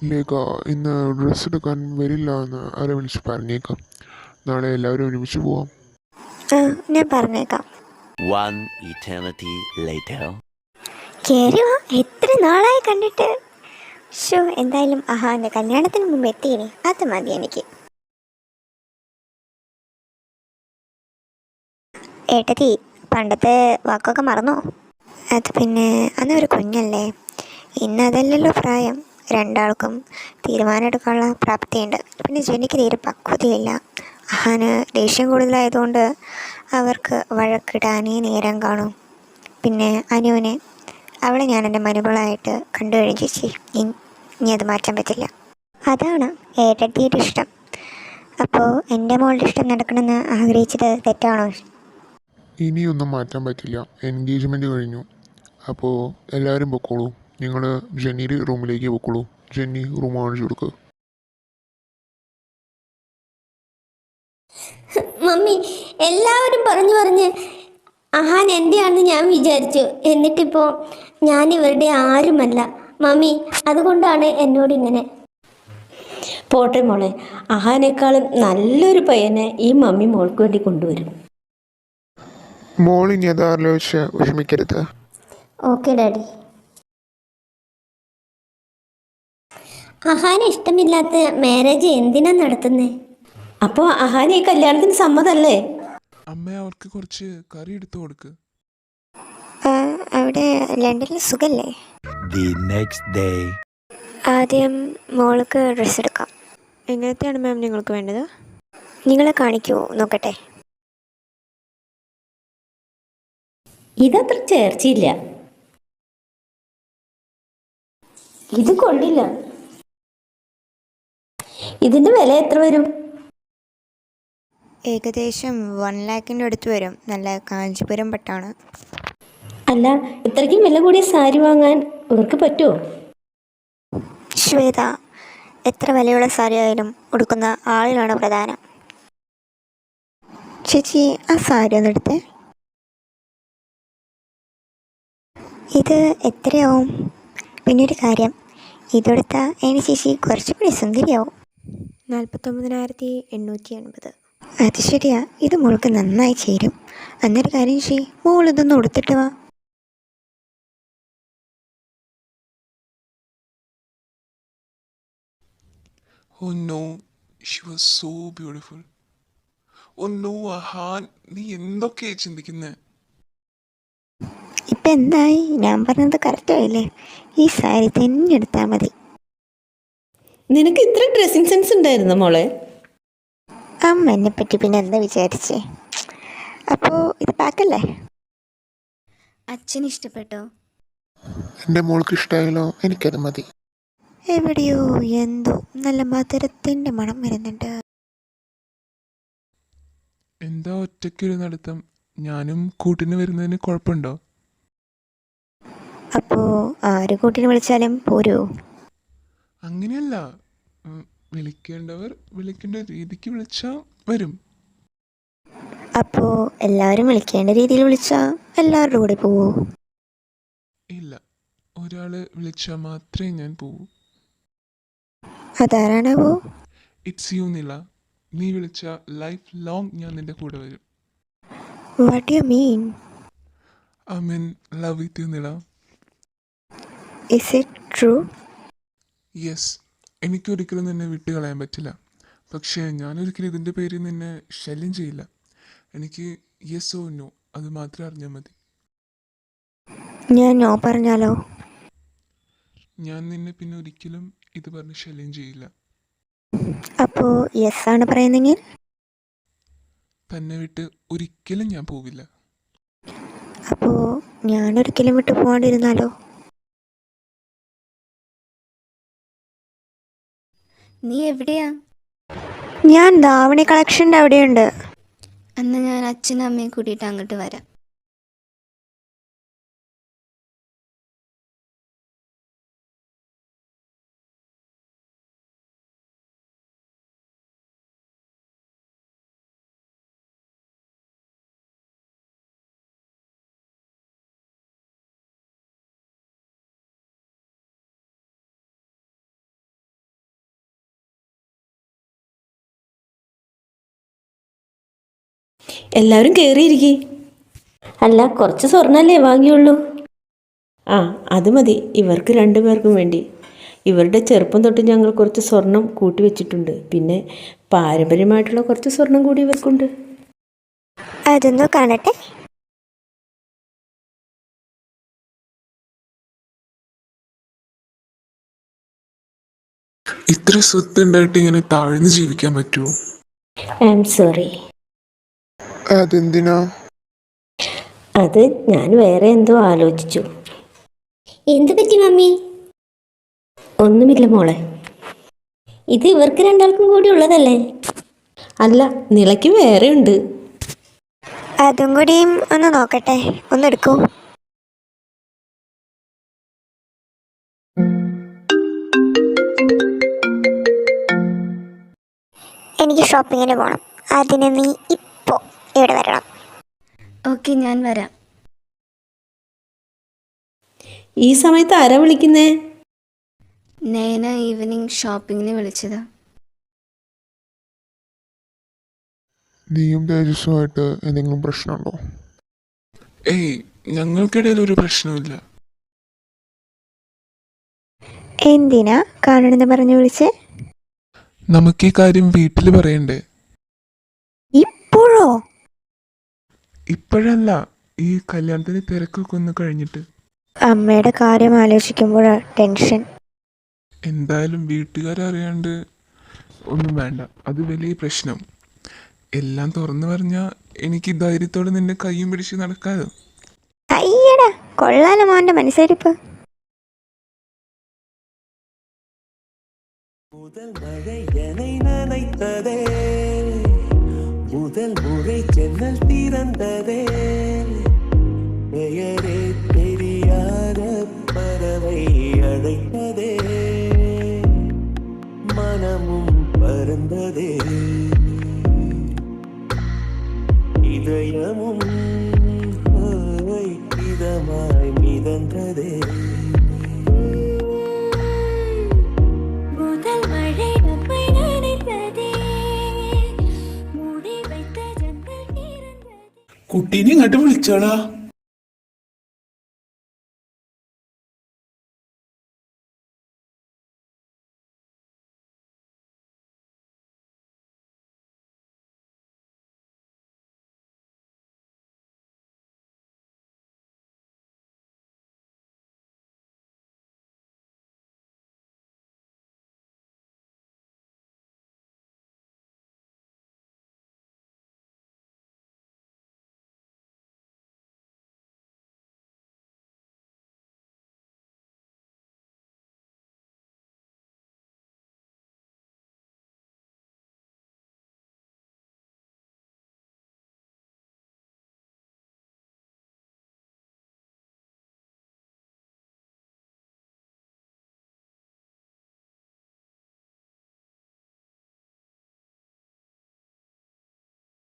ലേഖ ഇന്ന് ഡ്രസ്സ് എടുക്കാൻ വരില്ല എന്ന് ആരെ വിളിച്ച് പറഞ്ഞേക്കാം. നാളെ എല്ലാവരും ഒരുമിച്ച് പോവാം. ആ, ഞാൻ പറഞ്ഞേക്കാം. One eternity later. കേറി വാ, എത്ര നാളായി കണ്ടിട്ട്. എന്തായാലും അഹാന്റെ കല്യാണത്തിന് മുമ്പ് എത്തിയിനി, അത് മതി എനിക്ക്. ഏട്ടത്തി, പണ്ടത്തെ വാക്കൊക്കെ മറന്നോ? അത് പിന്നെ അന്ന് ഒരു കുഞ്ഞല്ലേ, ഇന്ന് അതല്ലല്ലോ പ്രായം. രണ്ടാൾക്കും തീരുമാനം എടുക്കാനുള്ള പ്രാപ്തിയുണ്ട്. പിന്നെ ജനിക്ക് തീരെ പക്വതയില്ല. അഹാന് ദേഷ്യം കൂടുതലായതുകൊണ്ട് അവർക്ക് വഴക്കിടാനേ നേരം കാണും. പിന്നെ അനുവിനെ, അവളെ ഞാൻ എൻ്റെ മനുകളായിട്ട് കണ്ടു കഴിഞ്ഞു ചേച്ചി. ഇനി അത് മാറ്റാൻ പറ്റില്ല. അതാണ് ഏട്ടത്തിയുടെ ഇഷ്ടം. അപ്പോൾ എൻ്റെ മോളുടെ ഇഷ്ടം നടക്കണമെന്ന് ആഗ്രഹിച്ചത് തെറ്റാണോ? ഇനിയൊന്നും മാറ്റാൻ പറ്റില്ല. എൻഗേജ്മെൻറ്റ് കഴിഞ്ഞു. അപ്പോൾ എല്ലാവരും പൊക്കോളൂ. നിങ്ങൾ ജെന്നിയുടെ റൂമിലേക്ക് പൊക്കോളൂ. ജെന്നി റൂം കാണിച്ചു കൊടുക്കുക. മമ്മി, എല്ലാവരും പറഞ്ഞു പറഞ്ഞ് അഹാൻ എൻ്റെയാണെന്ന് ഞാൻ വിചാരിച്ചു. എന്നിട്ടിപ്പോൾ ഞാൻ ഇവരുടെ ആരുമല്ല മമ്മി. അതുകൊണ്ടാണ് എന്നോടിങ്ങനെ. പോട്ടെ മോളെ, അഹാനേക്കാളും നല്ലൊരു പയ്യനെ ഈ മമ്മി മോൾക്ക് വേണ്ടി കൊണ്ടുവരും. മോൾ ഇനി അത് ആലോചിച്ച് വിഷമിക്കരുത്. Okay daddy. അഹാന് ഇഷ്ടമില്ലാത്ത മാരേജ് എന്തിനാ നടത്തുന്നേ? അപ്പോൾ അഹാന ഈ കല്യാണത്തിന് സമ്മതല്ലേ? അമ്മ അവർക്ക് കുറച്ച് കറി എടുത്തു കൊടുക്ക്. അവിടെ ലണ്ടനിൽ സുഖല്ലേ? The next day. ആദ്യം മോൾക്ക് ഡ്രസ്സ് എടുക്കാം. എങ്ങനത്തെയാണ് മാം നിങ്ങൾക്ക് വേണ്ടത്? നിങ്ങളെ കാണിക്കുമോ നോക്കട്ടെ? ഇതത്ര ചേർച്ചയില്ല. ഇത് കൊള്ളില്ല. ഇതിന്റെ വില എത്ര വരും? ഏകദേശം 1 ലാഖിൻ്റെ അടുത്ത് വരും. നല്ല കാഞ്ചീപുരം പട്ടാണ്. അല്ല, ഇത്രയ്ക്കും വില കൂടിയ സാരി വാങ്ങാൻ ഇവർക്ക് പറ്റുമോ? ശ്വേത, എത്ര വിലയുള്ള സാരി ആയാലും ഉടുക്കുന്ന ആളിലാണ് പ്രധാനം. ചേച്ചി, ആ സാരി ഒന്നെടുത്തേ. ഇത് എത്രയാവും? പിന്നെ ഒരു കാര്യം, ഇതെടുത്താൽ എൻ്റെ ചേച്ചി കുറച്ചുകൂടി സുന്ദരിയാവും. 49,880. അത് ശരിയാ, ഇത് മോൾക്ക് നന്നായി ചേരും. അന്നൊരു കാര്യം ചെയ്യ്, മോൾ ഇതൊന്ന് ഉടുത്തിട്ട് വാ. Oh no, she was so beautiful. Oh no, Ahaan, നീ എന്തൊക്കെയാ ചിന്തിക്കുന്നേ? ഇപ്പം എന്തായി? ഞാൻ പറഞ്ഞത് കറക്റ്റായില്ലേ? ഈ സാരി തന്നെ എടുത്താൽ മതി. നിനക്ക് ഇത്ര ഡ്രസ്സിങ് സെൻസ് ഉണ്ടായിരുന്നു മോളെ? അമ്മ എന്നെ പറ്റി പിന്നെ എന്താ വിചാരിച്ചേ? അപ്പോൾ ഇത് പാക്കല്ലേ? അച്ഛന് ഇഷ്ടപ്പെട്ടോ? എൻ്റെ മോൾക്ക് ഇഷ്ടമായാലോ? എനിക്കത് മതി. എവിടെയോ എന്തോ നല്ല മധുരത്തിൻ്റെ മണം വരുന്നുണ്ട്. എന്താ ഒറ്റയ്ക്കൊരു നടത്തം? ഞാനും കൂട്ടിന് വരുന്നതിന് കുഴപ്പമുണ്ടോ? അപ്പോൾ ആര് കൂട്ടിന് വിളിച്ചാലും പോരോ? അങ്ങനെയല്ല, വിളിക്കേണ്ടവർ വിളിക്കേണ്ട രീതിക്ക് വിളിച്ചാൽ വരും. അപ്പോൾ എല്ലാവരും വിളിക്കേണ്ട രീതിയിൽ വിളിച്ചാൽ എല്ലാവരുടെ കൂടെ പോവോ? ഇല്ല, ഒരാൾ വിളിച്ചാൽ മാത്രമേ ഞാൻ പോവൂ. അതാരാണാവോ? ഇറ്റ്സ് യു നില. നീ വിളിച്ചാൽ ലൈഫ് ലോങ് ഞാൻ നിന്റെ കൂടെ വരും. What you mean? I mean love with you Nila. Is it true? Yes, എനിക്കൊരിക്കലും നിന്നെ വിട്ട് കളയാൻ പറ്റില്ല. പക്ഷേ ഞാനൊരിക്കലും ഇതിൻ്റെ പേരിൽ നിന്നെ ശല്യം ചെയ്യില്ല. എനിക്ക് യെസ് ഓ നോ അത് മാത്രം അറിഞ്ഞാൽ മതി. ഞാൻ നോ പറഞ്ഞാലോ? ഞാൻ നിന്നെ പിന്നെ ഒരിക്കലും ഇത് പറഞ്ഞ് ശല്യം ചെയ്യില്ല. അപ്പോൾ യെസ് ആണ് പറയുന്നെങ്കിൽ? തന്നെ വിട്ട് ഒരിക്കലും ഞാൻ പോവില്ല. അപ്പോൾ ഞാനൊരിക്കലും വിട്ടു പോകാണ്ടിരുന്നാലോ? നീ എവിടെയാ? ഞാൻ ധാവണി കളക്ഷൻ്റെ അവിടെയുണ്ട്. അന്ന് ഞാൻ അച്ഛനും അമ്മയും കൂട്ടിയിട്ട് അങ്ങോട്ട് വരാം. എല്ലാവരും കയറിയിരിക്കേ. അല്ല, കുറച്ച് സ്വർണ്ണല്ലേ വാങ്ങിയുള്ളൂ? ആ, അത് മതി ഇവർക്ക് രണ്ടുപേർക്കും വേണ്ടി. ഇവരുടെ ചെറുപ്പം തൊട്ട് ഞങ്ങൾ കുറച്ച് സ്വർണം കൂട്ടി വെച്ചിട്ടുണ്ട്. പിന്നെ പാരമ്പര്യമായിട്ടുള്ള കുറച്ച് സ്വർണം കൂടി ഇവർക്കുണ്ട്. അതൊന്ന് കാണട്ടെ. ഇത്ര സ്വത്ത് ഉണ്ടായിട്ട് ഇങ്ങനെ താഴ്ന്ന് ജീവിക്കാൻ പറ്റുമോ? I am sorry. അതെന്തിനാ? അത് ഞാൻ വേറെ എന്തോ ആലോചിച്ചു. എന്തു പറ്റി മമ്മി? ഒന്നുമില്ല മോളെ. ഇത് ഇവർക്ക് രണ്ടാൾക്കും കൂടി ഉള്ളതല്ലേ? അല്ല, നിളയ്ക്ക് വേറെ ഉണ്ട്. അതും കൂടിയും ഒന്ന് നോക്കട്ടെ. ഒന്നെടുക്കൂ. എനിക്ക് ഷോപ്പിങ്ങിന് പോകണം. അതിന് നീ ഇപ്പോൾ ഇവിടെ വരണം. ഓക്കെ, ഞാൻ വരാം. ഈ സമയത്ത് ആരാ വിളിക്കുന്നേ? നയന ഈവനിങ് ഷോപ്പിങ്ങിന് വിളിച്ചതാ. നീയും തേജസ്സുമായിട്ട് എന്തെങ്കിലും പ്രശ്നമുണ്ടോ? ഏയ്, ഞങ്ങൾക്കിടയിൽ ഒരു പ്രശ്നമില്ല. എന്തിനാ കാണണമെന്ന് പറഞ്ഞു വിളിച്ചേ? നമുക്ക് ഈ കാര്യം വീട്ടിൽ പറയണ്ടേ? ഇപ്പോഴോ? ഇപ്പോഴല്ല, ഈ കല്യാണത്തിന് തിരക്കൊക്കെ ഒന്ന് കഴിഞ്ഞിട്ട്. അമ്മയുടെ കാര്യം ആലോചിക്കുമ്പോഴാണ് ടെൻഷൻ. എന്തായാലും വീട്ടുകാരറിയാണ്ട് ഒന്നും വേണ്ട, അത് വലിയ പ്രശ്നം. എല്ലാം തുറന്നു പറഞ്ഞാൽ എനിക്ക് ധൈര്യത്തോടെ നിന്റെ കൈയും പിടിച്ച് നടക്കാതെ. അയ്യടാ, കൊള്ളാലോ മോൻ്റെ മനസ്സരിപ്പ്. முதல் மழை என்னை நனைத்ததே, முதல் முறை ஜன்னல் திறந்ததே, பெயரே தெரியாத பறவை அழைத்ததே, மனமும் பறந்ததே, இதயமும் இதமாய் மிதந்ததே. കുട്ടീനെ ഇങ്ങോട്ട് വിളിച്ചോളാ.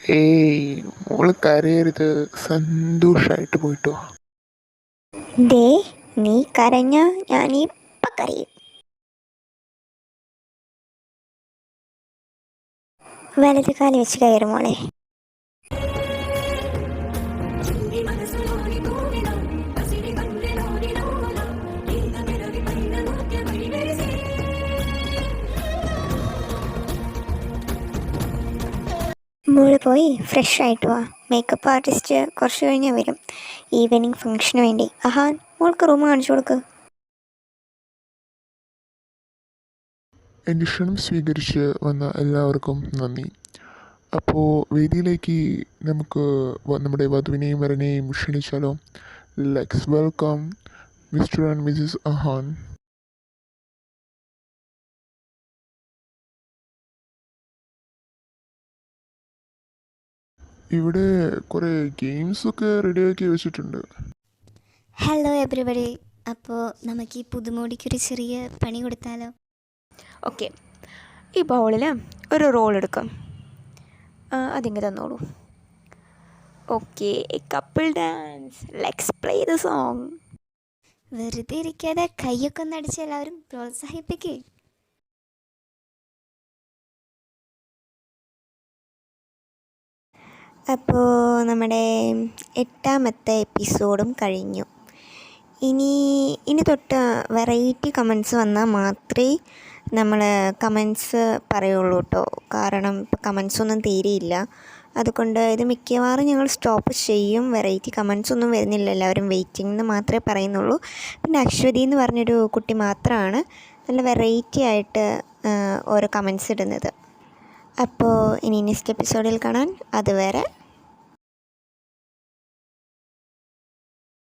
ഏയ്, മോള് കരയരുത്. സന്തോഷമായിട്ട് പോയിട്ടോ. ദേ, നീ കരഞ്ഞ ഞാൻ ഇപ്പം കരയും. വലത് കാലി വെച്ച് കയറും മോളെ. മോള് പോയി ഫ്രഷ് ആയിട്ട് വാ. മേക്കപ്പ് ആർട്ടിസ്റ്റ് കുറച്ച് കഴിഞ്ഞാൽ വരും ഈവനിങ് ഫംഗ്ഷന് വേണ്ടി. അഹാൻ, മോൾക്ക് റൂം കാണിച്ചു കൊടുക്ക്. എൻ്റെ ക്ഷണം സ്വീകരിച്ച് വന്ന എല്ലാവർക്കും നന്ദി. അപ്പോൾ വേദിയിലേക്ക് നമുക്ക് നമ്മുടെ വധുവിനെയും വരനെയും ക്ഷണിച്ചാലോ? Let's welcome Mr and Mrs Ahaan. ഇവിടെ കുറേ ഗെയിംസൊക്കെ റെഡിയാക്കി വെച്ചിട്ടുണ്ട്. Hello everybody. അപ്പോൾ നമുക്ക് ഈ പുതുമോടിക്കൊരു ചെറിയ പണി കൊടുത്താലോ? ഓക്കെ, ഈ ബൗളിൽ ഒരു റോൾ എടുക്കാം. അതിങ്ങനെ തന്നോളൂ. Okay, couple dance. Let's play the song. വെറുതെ ഇരിക്കാതെ കൈയൊക്കെ ഒന്ന് അടിച്ച് എല്ലാവരും പ്രോത്സാഹിപ്പിക്കേ. അപ്പോൾ നമ്മുടെ 8ാമത്തെ എപ്പിസോഡും കഴിഞ്ഞു. ഇനി തൊട്ട് വെറൈറ്റി കമൻസ് വന്നാൽ മാത്രമേ നമ്മൾ കമൻസ് പറയുള്ളൂ കേട്ടോ. കാരണം ഇപ്പോൾ കമൻസൊന്നും തീരെയില്ല. അതുകൊണ്ട് ഇത് മിക്കവാറും ഞങ്ങൾ സ്റ്റോപ്പ് ചെയ്യും. വെറൈറ്റി കമൻസ് ഒന്നും വരുന്നില്ല, എല്ലാവരും വെയിറ്റിംഗ് എന്ന് മാത്രമേ പറയുന്നുള്ളൂ. പിന്നെ അശ്വതി എന്ന് പറഞ്ഞൊരു കുട്ടി മാത്രമാണ് നല്ല വെറൈറ്റി ആയിട്ട് ഓരോ കമൻസ് ഇടുന്നത്. അപ്പോൾ ഇനി നെക്സ്റ്റ് എപ്പിസോഡിൽ കാണാൻ. അതുവരെ